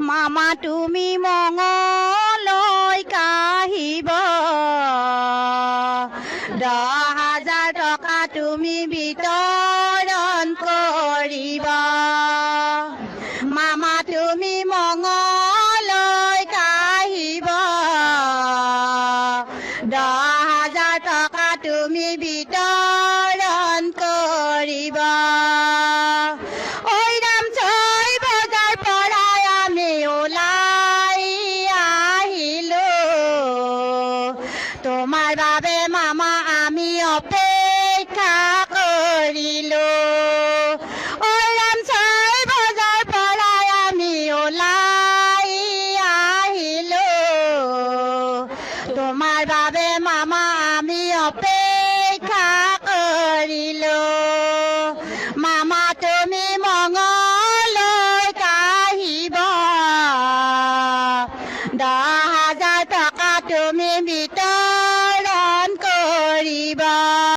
মামা তুমি মঙলৈ কাহিব 10,000 টকা তুমি বিতৰণ কৰিব মামা তুমি মঙলৈ কাহিব 10,000 টকা তুমি বিতৰণ কৰিব ঐৰাম ছয় বজাৰ পৰাই আমি ওলাই আহিলো তোমাৰ বাবে মামা আমি অপেক্ষা কৰিলো ঐৰাম ছয় বজাৰ পৰাই আমি ওলাই আহিলো তোমাৰ বাবে মামা আমি অপেক্ষা কৰিলো মামা তুমি মঙলৈ কাহিব 10,000 টকা তুমি বিতৰণ